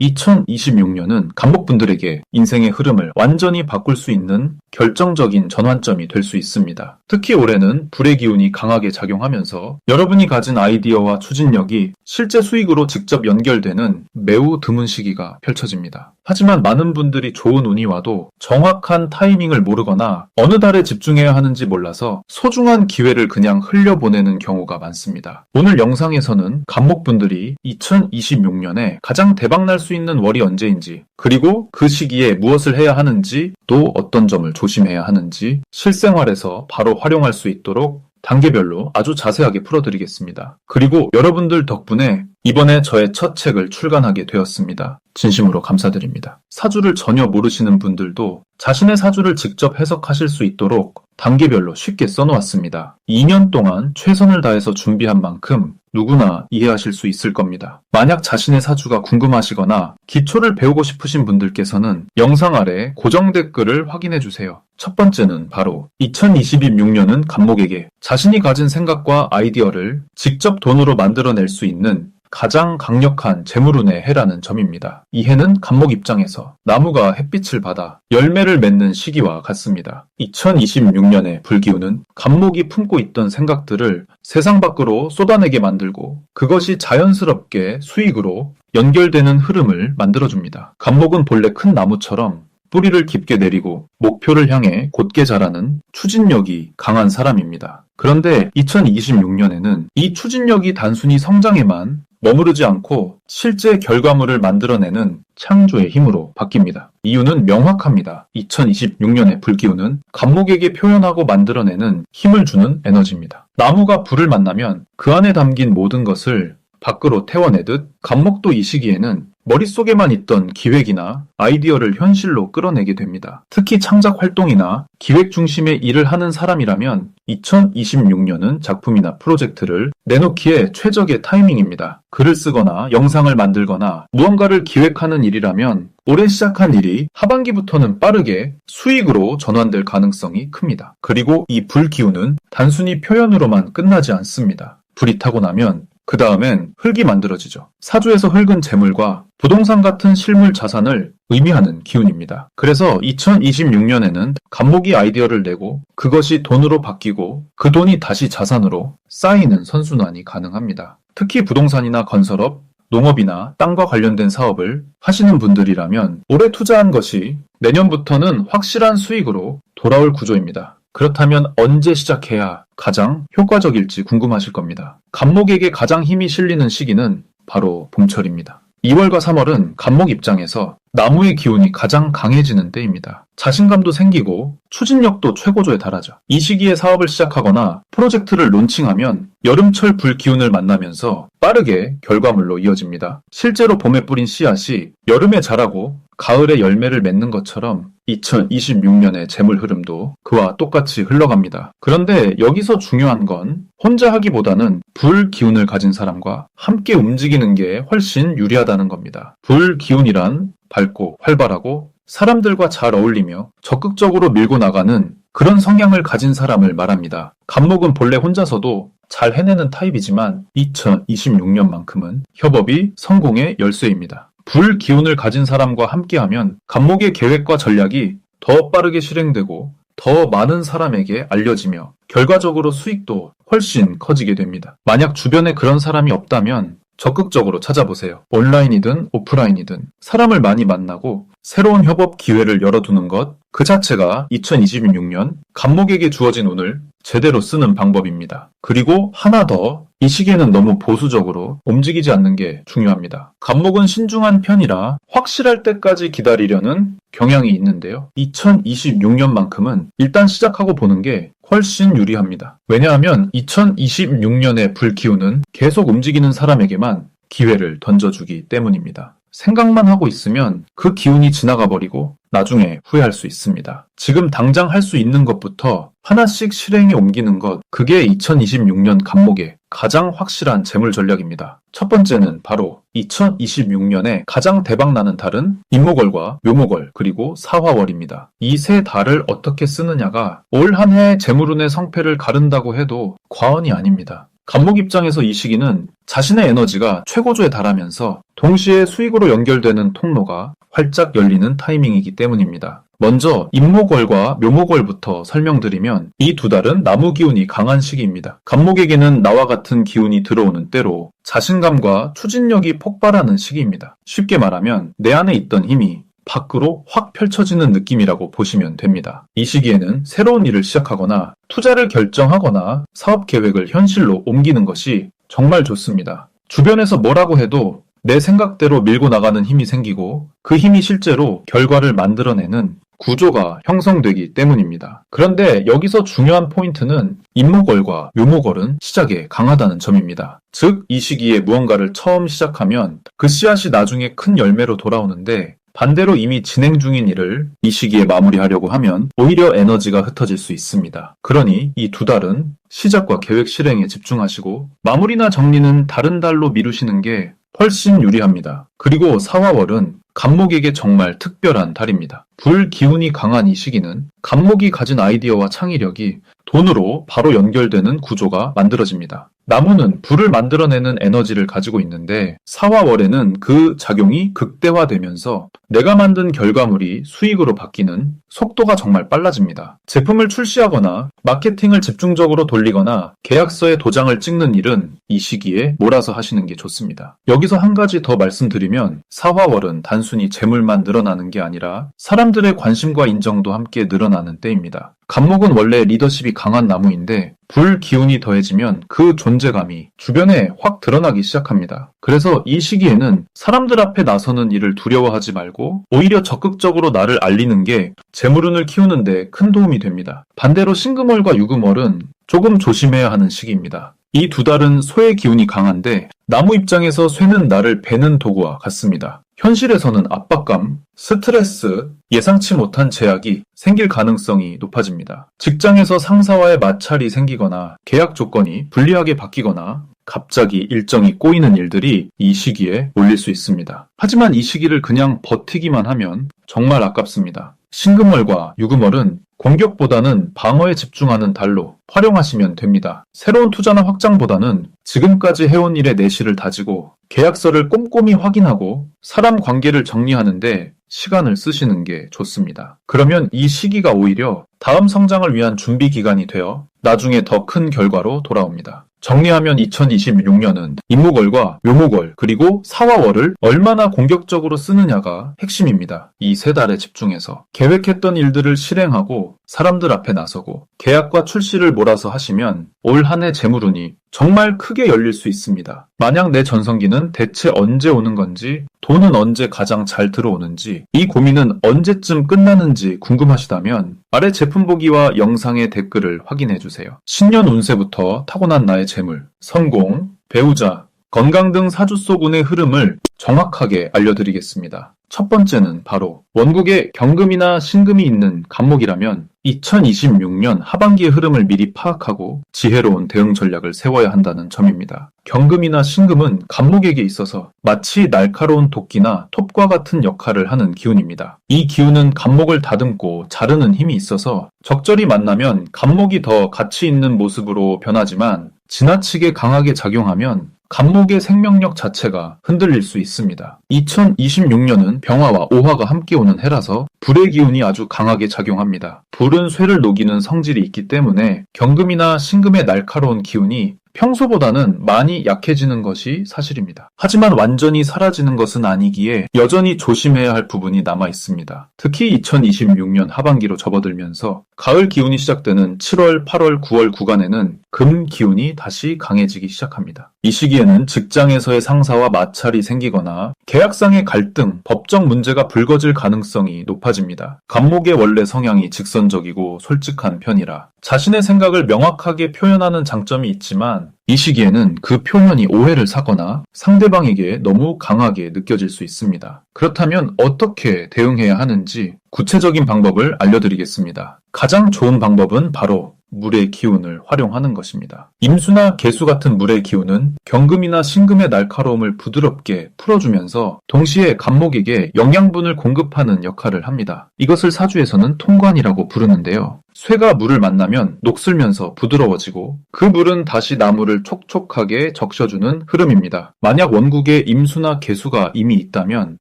2026년은 간목분들에게 인생의 흐름을 완전히 바꿀 수 있는 결정적인 전환점이 될 수 있습니다. 특히 올해는 불의 기운이 강하게 작용하면서 여러분이 가진 아이디어와 추진력이 실제 수익으로 직접 연결되는 매우 드문 시기가 펼쳐집니다. 하지만 많은 분들이 좋은 운이 와도 정확한 타이밍을 모르거나 어느 달에 집중해야 하는지 몰라서 소중한 기회를 그냥 흘려보내는 경우가 많습니다. 오늘 영상에서는 간목분들이 2026년에 가장 대박날 수 있는 월이 언제인지, 그리고 그 시기에 무엇을 해야 하는지, 또 어떤 점을 조심해야 하는지 실생활에서 바로 활용할 수 있도록 단계별로 아주 자세하게 풀어드리겠습니다. 그리고 여러분들 덕분에 이번에 저의 첫 책을 출간하게 되었습니다. 진심으로 감사드립니다. 사주를 전혀 모르시는 분들도 자신의 사주를 직접 해석하실 수 있도록 단계별로 쉽게 써놓았습니다. 2년 동안 최선을 다해서 준비한 만큼 누구나 이해하실 수 있을 겁니다. 만약 자신의 사주가 궁금하시거나 기초를 배우고 싶으신 분들께서는 영상 아래 고정 댓글을 확인해주세요. 첫 번째는 바로 2026년은 간목에게 자신이 가진 생각과 아이디어를 직접 돈으로 만들어낼 수 있는 가장 강력한 재물운의 해라는 점입니다. 이 해는 간목 입장에서 나무가 햇빛을 받아 열매를 맺는 시기와 같습니다. 2026년의 불기운은 간목이 품고 있던 생각들을 세상 밖으로 쏟아내게 만들고 그것이 자연스럽게 수익으로 연결되는 흐름을 만들어줍니다. 간목은 본래 큰 나무처럼 뿌리를 깊게 내리고 목표를 향해 곧게 자라는 추진력이 강한 사람입니다. 그런데 2026년에는 이 추진력이 단순히 성장에만 머무르지 않고 실제 결과물을 만들어내는 창조의 힘으로 바뀝니다. 이유는 명확합니다. 2026년의 불기운은 간목에게 표현하고 만들어내는 힘을 주는 에너지입니다. 나무가 불을 만나면 그 안에 담긴 모든 것을 밖으로 태워내듯 간목도 이 시기에는 머릿속에만 있던 기획이나 아이디어를 현실로 끌어내게 됩니다. 특히 창작 활동이나 기획 중심의 일을 하는 사람이라면 2026년은 작품이나 프로젝트를 내놓기에 최적의 타이밍입니다. 글을 쓰거나 영상을 만들거나 무언가를 기획하는 일이라면 올해 시작한 일이 하반기부터는 빠르게 수익으로 전환될 가능성이 큽니다. 그리고 이 불기운은 단순히 표현으로만 끝나지 않습니다. 불이 타고 나면 그 다음엔 흙이 만들어지죠. 사주에서 흙은 재물과 부동산 같은 실물 자산을 의미하는 기운입니다. 그래서 2026년에는 간목이 아이디어를 내고 그것이 돈으로 바뀌고 그 돈이 다시 자산으로 쌓이는 선순환이 가능합니다. 특히 부동산이나 건설업, 농업이나 땅과 관련된 사업을 하시는 분들이라면 올해 투자한 것이 내년부터는 확실한 수익으로 돌아올 구조입니다. 그렇다면 언제 시작해야 가장 효과적일지 궁금하실 겁니다. 간목에게 가장 힘이 실리는 시기는 바로 봄철입니다. 2월과 3월은 간목 입장에서 나무의 기운이 가장 강해지는 때입니다. 자신감도 생기고 추진력도 최고조에 달하죠. 이 시기에 사업을 시작하거나 프로젝트를 론칭하면 여름철 불기운을 만나면서 빠르게 결과물로 이어집니다. 실제로 봄에 뿌린 씨앗이 여름에 자라고 가을에 열매를 맺는 것처럼 2026년의 재물 흐름도 그와 똑같이 흘러갑니다. 그런데 여기서 중요한 건 혼자 하기보다는 불 기운을 가진 사람과 함께 움직이는 게 훨씬 유리하다는 겁니다. 불 기운이란 밝고 활발하고 사람들과 잘 어울리며 적극적으로 밀고 나가는 그런 성향을 가진 사람을 말합니다. 간목은 본래 혼자서도 잘 해내는 타입이지만 2026년만큼은 협업이 성공의 열쇠입니다. 불 기운을 가진 사람과 함께하면 간목의 계획과 전략이 더 빠르게 실행되고 더 많은 사람에게 알려지며 결과적으로 수익도 훨씬 커지게 됩니다. 만약 주변에 그런 사람이 없다면 적극적으로 찾아보세요. 온라인이든 오프라인이든 사람을 많이 만나고 새로운 협업 기회를 열어두는 것 그 자체가 2026년 간목에게 주어진 운을 제대로 쓰는 방법입니다. 그리고 하나 더, 이 시기에는 너무 보수적으로 움직이지 않는 게 중요합니다. 간목은 신중한 편이라 확실할 때까지 기다리려는 경향이 있는데요. 2026년만큼은 일단 시작하고 보는 게 훨씬 유리합니다. 왜냐하면 2026년의 불기운은 계속 움직이는 사람에게만 기회를 던져주기 때문입니다. 생각만 하고 있으면 그 기운이 지나가 버리고 나중에 후회할 수 있습니다. 지금 당장 할 수 있는 것부터 하나씩 실행에 옮기는 것, 그게 2026년 간목의 가장 확실한 재물 전략입니다. 첫 번째는 바로 2026년에 가장 대박나는 달은 임목월과 묘목월 그리고 사화월입니다. 이 세 달을 어떻게 쓰느냐가 올 한 해의 재물운의 성패를 가른다고 해도 과언이 아닙니다. 갑목 입장에서 이 시기는 자신의 에너지가 최고조에 달하면서 동시에 수익으로 연결되는 통로가 활짝 열리는 타이밍이기 때문입니다. 먼저 임목월과 묘목월부터 설명드리면 이 두 달은 나무 기운이 강한 시기입니다. 갑목에게는 나와 같은 기운이 들어오는 때로 자신감과 추진력이 폭발하는 시기입니다. 쉽게 말하면 내 안에 있던 힘이 밖으로 확 펼쳐지는 느낌이라고 보시면 됩니다. 이 시기에는 새로운 일을 시작하거나 투자를 결정하거나 사업 계획을 현실로 옮기는 것이 정말 좋습니다. 주변에서 뭐라고 해도 내 생각대로 밀고 나가는 힘이 생기고 그 힘이 실제로 결과를 만들어내는 구조가 형성되기 때문입니다. 그런데 여기서 중요한 포인트는 임목월과 묘목월은 시작에 강하다는 점입니다. 즉, 이 시기에 무언가를 처음 시작하면 그 씨앗이 나중에 큰 열매로 돌아오는데 반대로 이미 진행 중인 일을 이 시기에 마무리하려고 하면 오히려 에너지가 흩어질 수 있습니다. 그러니 이 두 달은 시작과 계획 실행에 집중하시고 마무리나 정리는 다른 달로 미루시는 게 훨씬 유리합니다. 그리고 사화월은 갑목에게 정말 특별한 달입니다. 불 기운이 강한 이 시기는 갑목이 가진 아이디어와 창의력이 돈으로 바로 연결되는 구조가 만들어집니다. 나무는 불을 만들어내는 에너지를 가지고 있는데 사화월에는 그 작용이 극대화되면서 내가 만든 결과물이 수익으로 바뀌는 속도가 정말 빨라집니다. 제품을 출시하거나 마케팅을 집중적으로 돌리거나 계약서에 도장을 찍는 일은 이 시기에 몰아서 하시는 게 좋습니다. 여기서 한 가지 더 말씀드리면 사화월은 단순히 재물만 늘어나는 게 아니라 사람들의 관심과 인정도 함께 늘어나는 때입니다. 갑목은 원래 리더십이 강한 나무인데 불 기운이 더해지면 그 존재감이 주변에 확 드러나기 시작합니다. 그래서 이 시기에는 사람들 앞에 나서는 일을 두려워하지 말고 오히려 적극적으로 나를 알리는 게 재물운을 키우는데 큰 도움이 됩니다. 반대로 신금월과 유금월은 조금 조심해야 하는 시기입니다. 이 두 달은 쇠의 기운이 강한데 나무 입장에서 쇠는 나를 베는 도구와 같습니다. 현실에서는 압박감, 스트레스, 예상치 못한 제약이 생길 가능성이 높아집니다. 직장에서 상사와의 마찰이 생기거나 계약 조건이 불리하게 바뀌거나 갑자기 일정이 꼬이는 일들이 이 시기에 몰릴 수 있습니다. 하지만 이 시기를 그냥 버티기만 하면 정말 아깝습니다. 신금월과 유금월은 공격보다는 방어에 집중하는 달로 활용하시면 됩니다. 새로운 투자나 확장보다는 지금까지 해온 일의 내실을 다지고 계약서를 꼼꼼히 확인하고 사람 관계를 정리하는데 시간을 쓰시는 게 좋습니다. 그러면 이 시기가 오히려 다음 성장을 위한 준비 기간이 되어 나중에 더 큰 결과로 돌아옵니다. 정리하면 2026년은 임목월과 묘목월 그리고 사화월을 얼마나 공격적으로 쓰느냐가 핵심입니다. 이 세 달에 집중해서 계획했던 일들을 실행하고 사람들 앞에 나서고 계약과 출시를 몰아서 하시면 올 한 해 재물운이 정말 크게 열릴 수 있습니다. 만약 내 전성기는 대체 언제 오는 건지, 돈은 언제 가장 잘 들어오는지, 이 고민은 언제쯤 끝나는지 궁금하시다면 아래 제품 보기와 영상의 댓글을 확인해주세요. 신년 운세부터 타고난 나의 재물, 성공, 배우자, 건강 등 사주 속 운의 흐름을 정확하게 알려드리겠습니다. 첫 번째는 바로 원국에 경금이나 신금이 있는 갑목이라면 2026년 하반기의 흐름을 미리 파악하고 지혜로운 대응 전략을 세워야 한다는 점입니다. 경금이나 신금은 갑목에게 있어서 마치 날카로운 도끼나 톱과 같은 역할을 하는 기운입니다. 이 기운은 갑목을 다듬고 자르는 힘이 있어서 적절히 만나면 갑목이 더 가치 있는 모습으로 변하지만 지나치게 강하게 작용하면 갑목의 생명력 자체가 흔들릴 수 있습니다. 2026년은 병화와 오화가 함께 오는 해라서 불의 기운이 아주 강하게 작용합니다. 불은 쇠를 녹이는 성질이 있기 때문에 경금이나 신금의 날카로운 기운이 평소보다는 많이 약해지는 것이 사실입니다. 하지만 완전히 사라지는 것은 아니기에 여전히 조심해야 할 부분이 남아 있습니다. 특히 2026년 하반기로 접어들면서 가을 기운이 시작되는 7월, 8월, 9월 구간에는 금 기운이 다시 강해지기 시작합니다. 이 시기에는 직장에서의 상사와 마찰이 생기거나 계약상의 갈등, 법적 문제가 불거질 가능성이 높아집니다. 갑목의 원래 성향이 직선적이고 솔직한 편이라 자신의 생각을 명확하게 표현하는 장점이 있지만 이 시기에는 그 표현이 오해를 사거나 상대방에게 너무 강하게 느껴질 수 있습니다. 그렇다면 어떻게 대응해야 하는지 구체적인 방법을 알려드리겠습니다. 가장 좋은 방법은 바로 물의 기운을 활용하는 것입니다. 임수나 개수 같은 물의 기운은 경금이나 신금의 날카로움을 부드럽게 풀어주면서 동시에 갑목에게 영양분을 공급하는 역할을 합니다. 이것을 사주에서는 통관이라고 부르는데요. 쇠가 물을 만나면 녹슬면서 부드러워지고 그 물은 다시 나무를 촉촉하게 적셔주는 흐름입니다. 만약 원국에 임수나 개수가 이미 있다면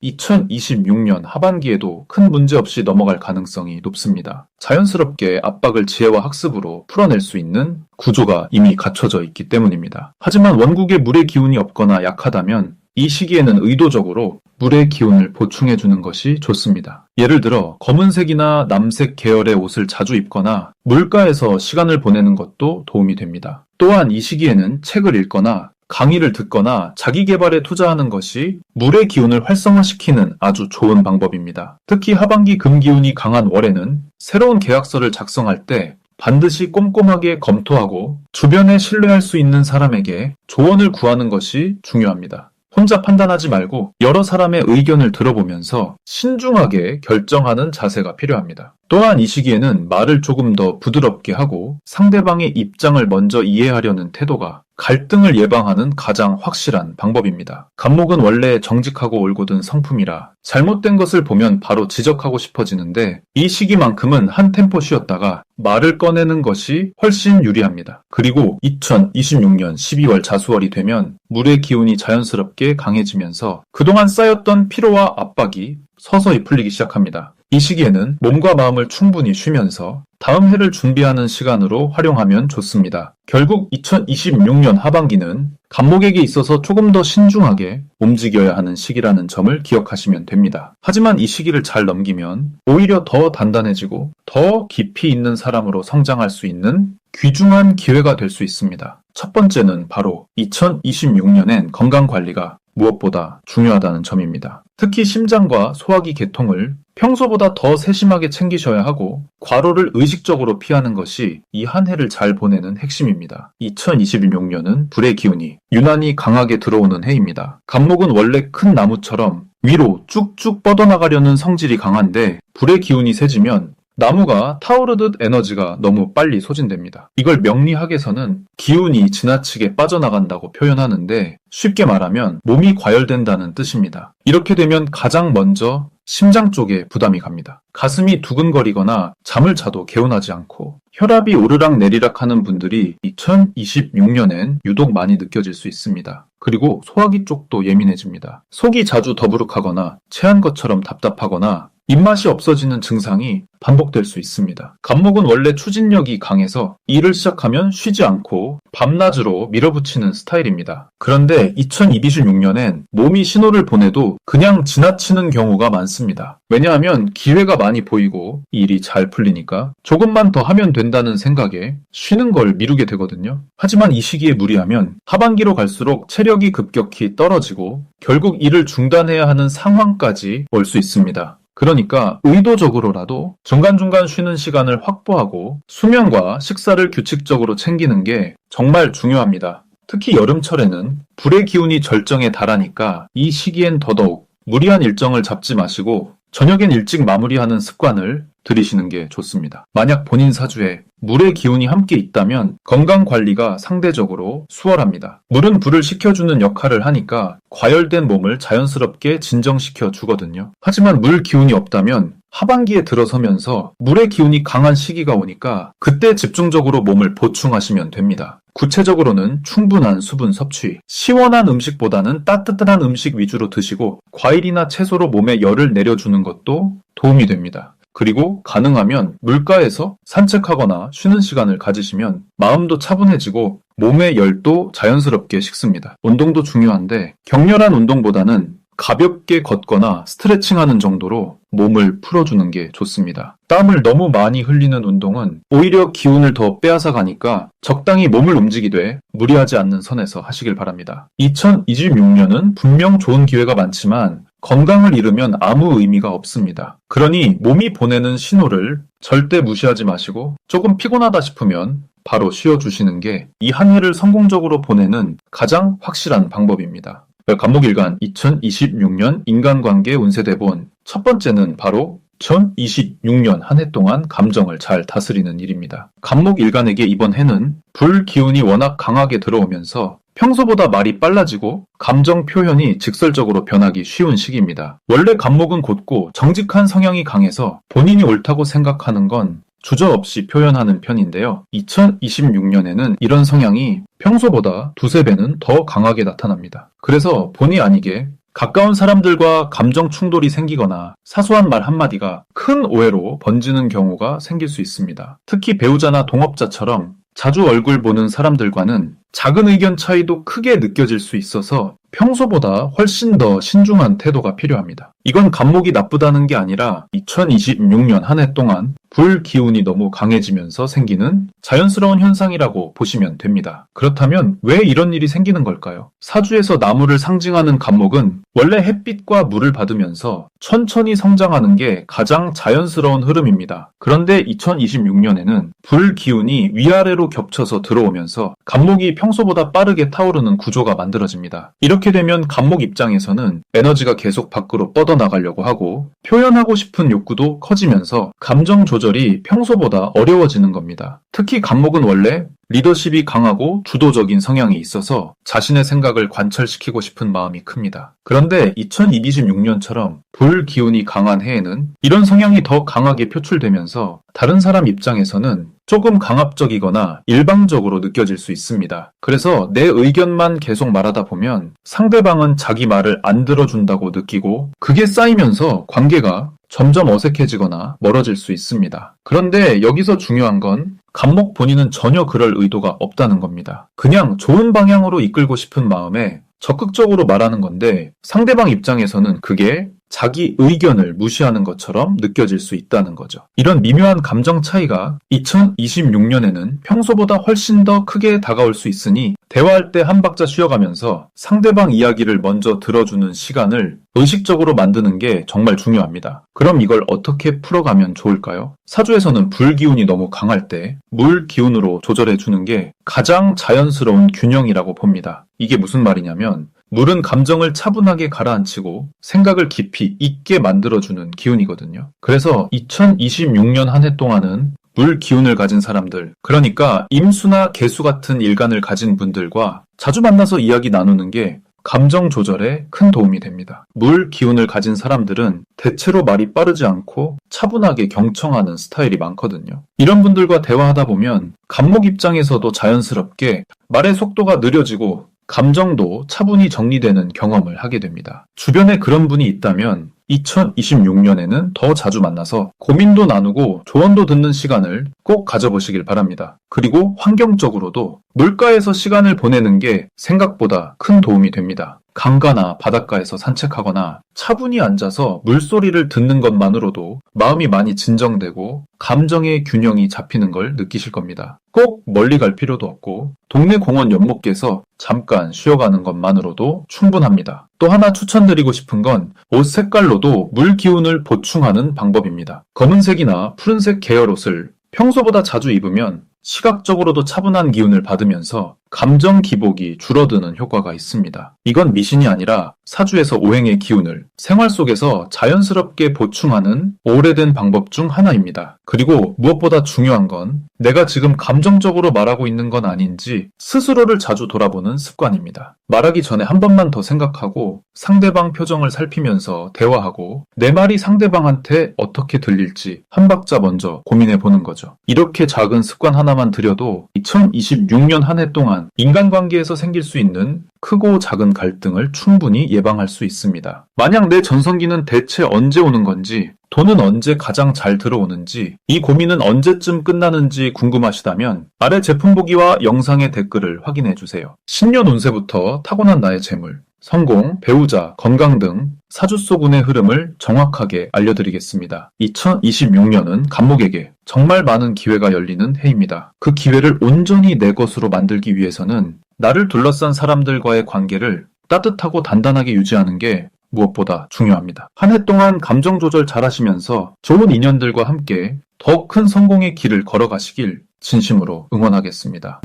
2026년 하반기에도 큰 문제 없이 넘어갈 가능성이 높습니다. 자연스럽게 압박을 지혜와 학습으로 풀어낼 수 있는 구조가 이미 갖춰져 있기 때문입니다. 하지만 원국에 물의 기운이 없거나 약하다면 이 시기에는 의도적으로 물의 기운을 보충해주는 것이 좋습니다. 예를 들어 검은색이나 남색 계열의 옷을 자주 입거나 물가에서 시간을 보내는 것도 도움이 됩니다. 또한 이 시기에는 책을 읽거나 강의를 듣거나 자기 개발에 투자하는 것이 물의 기운을 활성화시키는 아주 좋은 방법입니다. 특히 하반기 금기운이 강한 월에는 새로운 계약서를 작성할 때 반드시 꼼꼼하게 검토하고 주변에 신뢰할 수 있는 사람에게 조언을 구하는 것이 중요합니다. 혼자 판단하지 말고 여러 사람의 의견을 들어보면서 신중하게 결정하는 자세가 필요합니다. 또한 이 시기에는 말을 조금 더 부드럽게 하고 상대방의 입장을 먼저 이해하려는 태도가 갈등을 예방하는 가장 확실한 방법입니다. 갑목은 원래 정직하고 올곧은 성품이라 잘못된 것을 보면 바로 지적하고 싶어지는데 이 시기만큼은 한 템포 쉬었다가 말을 꺼내는 것이 훨씬 유리합니다. 그리고 2026년 12월 자수월이 되면 물의 기운이 자연스럽게 강해지면서 그동안 쌓였던 피로와 압박이 서서히 풀리기 시작합니다. 이 시기에는 몸과 마음을 충분히 쉬면서 다음 해를 준비하는 시간으로 활용하면 좋습니다. 결국 2026년 하반기는 갑목에게 있어서 조금 더 신중하게 움직여야 하는 시기라는 점을 기억하시면 됩니다. 하지만 이 시기를 잘 넘기면 오히려 더 단단해지고 더 깊이 있는 사람으로 성장할 수 있는 귀중한 기회가 될 수 있습니다. 첫 번째는 바로 2026년엔 건강관리가 무엇보다 중요하다는 점입니다. 특히 심장과 소화기 계통을 평소보다 더 세심하게 챙기셔야 하고 과로를 의식적으로 피하는 것이 이 한 해를 잘 보내는 핵심입니다. 2026년은 불의 기운이 유난히 강하게 들어오는 해입니다. 갑목은 원래 큰 나무처럼 위로 쭉쭉 뻗어나가려는 성질이 강한데 불의 기운이 세지면 나무가 타오르듯 에너지가 너무 빨리 소진됩니다. 이걸 명리학에서는 기운이 지나치게 빠져나간다고 표현하는데 쉽게 말하면 몸이 과열된다는 뜻입니다. 이렇게 되면 가장 먼저 심장 쪽에 부담이 갑니다. 가슴이 두근거리거나 잠을 자도 개운하지 않고 혈압이 오르락 내리락 하는 분들이 2026년엔 유독 많이 느껴질 수 있습니다. 그리고 소화기 쪽도 예민해집니다. 속이 자주 더부룩하거나 체한 것처럼 답답하거나 입맛이 없어지는 증상이 반복될 수 있습니다. 갑목은 원래 추진력이 강해서 일을 시작하면 쉬지 않고 밤낮으로 밀어붙이는 스타일입니다. 그런데 2026년엔 몸이 신호를 보내도 그냥 지나치는 경우가 많습니다. 왜냐하면 기회가 많이 보이고 일이 잘 풀리니까 조금만 더 하면 된다는 생각에 쉬는 걸 미루게 되거든요. 하지만 이 시기에 무리하면 하반기로 갈수록 체력이 급격히 떨어지고 결국 일을 중단해야 하는 상황까지 올 수 있습니다. 그러니까 의도적으로라도 중간중간 쉬는 시간을 확보하고 수면과 식사를 규칙적으로 챙기는 게 정말 중요합니다. 특히 여름철에는 불의 기운이 절정에 달하니까 이 시기엔 더더욱 무리한 일정을 잡지 마시고 저녁엔 일찍 마무리하는 습관을 들이시는 게 좋습니다. 만약 본인 사주에 물의 기운이 함께 있다면 건강관리가 상대적으로 수월합니다. 물은 불을 식혀주는 역할을 하니까 과열된 몸을 자연스럽게 진정시켜 주거든요. 하지만 물 기운이 없다면 하반기에 들어서면서 물의 기운이 강한 시기가 오니까 그때 집중적으로 몸을 보충하시면 됩니다. 구체적으로는 충분한 수분 섭취, 시원한 음식보다는 따뜻한 음식 위주로 드시고 과일이나 채소로 몸에 열을 내려주는 것도 도움이 됩니다. 그리고 가능하면 물가에서 산책하거나 쉬는 시간을 가지시면 마음도 차분해지고 몸의 열도 자연스럽게 식습니다. 운동도 중요한데 격렬한 운동보다는 가볍게 걷거나 스트레칭하는 정도로 몸을 풀어주는 게 좋습니다. 땀을 너무 많이 흘리는 운동은 오히려 기운을 더 빼앗아 가니까 적당히 몸을 움직이되 무리하지 않는 선에서 하시길 바랍니다. 2026년은 분명 좋은 기회가 많지만 건강을 잃으면 아무 의미가 없습니다. 그러니 몸이 보내는 신호를 절대 무시하지 마시고 조금 피곤하다 싶으면 바로 쉬어주시는 게 이 한 해를 성공적으로 보내는 가장 확실한 방법입니다. 갑목일간 2026년 인간관계 운세대본 첫 번째는 바로 2026년 한 해 동안 감정을 잘 다스리는 일입니다. 갑목일간에게 이번 해는 불 기운이 워낙 강하게 들어오면서 평소보다 말이 빨라지고 감정 표현이 직설적으로 변하기 쉬운 시기입니다. 원래 갑목은 곧고 정직한 성향이 강해서 본인이 옳다고 생각하는 건 주저없이 표현하는 편인데요. 2026년에는 이런 성향이 평소보다 두세 배는 더 강하게 나타납니다. 그래서 본의 아니게 가까운 사람들과 감정 충돌이 생기거나 사소한 말 한마디가 큰 오해로 번지는 경우가 생길 수 있습니다. 특히 배우자나 동업자처럼 자주 얼굴 보는 사람들과는 작은 의견 차이도 크게 느껴질 수 있어서 평소보다 훨씬 더 신중한 태도가 필요합니다. 이건 간목이 나쁘다는 게 아니라 2026년 한 해 동안 불 기운이 너무 강해지면서 생기는 자연스러운 현상이라고 보시면 됩니다. 그렇다면 왜 이런 일이 생기는 걸까요? 사주에서 나무를 상징하는 간목은 원래 햇빛과 물을 받으면서 천천히 성장하는 게 가장 자연스러운 흐름입니다. 그런데 2026년에는 불 기운이 위아래로 겹쳐서 들어오면서 간목이 평소보다 빠르게 타오르는 구조가 만들어집니다. 이렇게 되면 간목 입장에서는 에너지가 계속 밖으로 뻗어나가려고 하고 표현하고 싶은 욕구도 커지면서 감정 조절이 평소보다 어려워지는 겁니다. 특히 간목은 원래 리더십이 강하고 주도적인 성향이 있어서 자신의 생각을 관철시키고 싶은 마음이 큽니다. 그런데 2026년처럼 불 기운이 강한 해에는 이런 성향이 더 강하게 표출되면서 다른 사람 입장에서는 조금 강압적이거나 일방적으로 느껴질 수 있습니다. 그래서 내 의견만 계속 말하다 보면 상대방은 자기 말을 안 들어준다고 느끼고 그게 쌓이면서 관계가 점점 어색해지거나 멀어질 수 있습니다. 그런데 여기서 중요한 건 간목 본인은 전혀 그럴 의도가 없다는 겁니다. 그냥 좋은 방향으로 이끌고 싶은 마음에 적극적으로 말하는 건데 상대방 입장에서는 그게 자기 의견을 무시하는 것처럼 느껴질 수 있다는 거죠. 이런 미묘한 감정 차이가 2026년에는 평소보다 훨씬 더 크게 다가올 수 있으니 대화할 때 한 박자 쉬어가면서 상대방 이야기를 먼저 들어주는 시간을 의식적으로 만드는 게 정말 중요합니다. 그럼 이걸 어떻게 풀어가면 좋을까요? 사주에서는 불 기운이 너무 강할 때 물 기운으로 조절해주는 게 가장 자연스러운 균형이라고 봅니다. 이게 무슨 말이냐면 물은 감정을 차분하게 가라앉히고 생각을 깊이 있게 만들어주는 기운이거든요. 그래서 2026년 한 해 동안은 물 기운을 가진 사람들, 그러니까 임수나 개수 같은 일간을 가진 분들과 자주 만나서 이야기 나누는 게 감정 조절에 큰 도움이 됩니다. 물 기운을 가진 사람들은 대체로 말이 빠르지 않고 차분하게 경청하는 스타일이 많거든요. 이런 분들과 대화하다 보면 간목 입장에서도 자연스럽게 말의 속도가 느려지고 감정도 차분히 정리되는 경험을 하게 됩니다. 주변에 그런 분이 있다면 2026년에는 더 자주 만나서 고민도 나누고 조언도 듣는 시간을 꼭 가져보시길 바랍니다. 그리고 환경적으로도 물가에서 시간을 보내는 게 생각보다 큰 도움이 됩니다. 강가나 바닷가에서 산책하거나 차분히 앉아서 물소리를 듣는 것만으로도 마음이 많이 진정되고 감정의 균형이 잡히는 걸 느끼실 겁니다. 꼭 멀리 갈 필요도 없고 동네 공원 연못께서 잠깐 쉬어가는 것만으로도 충분합니다. 또 하나 추천드리고 싶은 건 옷 색깔로도 물 기운을 보충하는 방법입니다. 검은색이나 푸른색 계열 옷을 평소보다 자주 입으면 시각적으로도 차분한 기운을 받으면서 감정 기복이 줄어드는 효과가 있습니다. 이건 미신이 아니라 사주에서 오행의 기운을 생활 속에서 자연스럽게 보충하는 오래된 방법 중 하나입니다. 그리고 무엇보다 중요한 건 내가 지금 감정적으로 말하고 있는 건 아닌지 스스로를 자주 돌아보는 습관입니다. 말하기 전에 한 번만 더 생각하고 상대방 표정을 살피면서 대화하고 내 말이 상대방한테 어떻게 들릴지 한 박자 먼저 고민해 보는 거죠. 이렇게 작은 습관 하나만 들여도 2026년 한 해 동안 인간관계에서 생길 수 있는 크고 작은 갈등을 충분히 예방할 수 있습니다. 만약 내 전성기는 대체 언제 오는 건지, 돈은 언제 가장 잘 들어오는지, 이 고민은 언제쯤 끝나는지 궁금하시다면 아래 제품 보기와 영상의 댓글을 확인해 주세요. 신년 운세부터 타고난 나의 재물, 성공, 배우자, 건강 등 사주 속 운의 흐름을 정확하게 알려드리겠습니다. 2026년은 간목에게 정말 많은 기회가 열리는 해입니다. 그 기회를 온전히 내 것으로 만들기 위해서는 나를 둘러싼 사람들과의 관계를 따뜻하고 단단하게 유지하는 게 무엇보다 중요합니다. 한 해 동안 감정 조절 잘 하시면서 좋은 인연들과 함께 더 큰 성공의 길을 걸어가시길 진심으로 응원하겠습니다.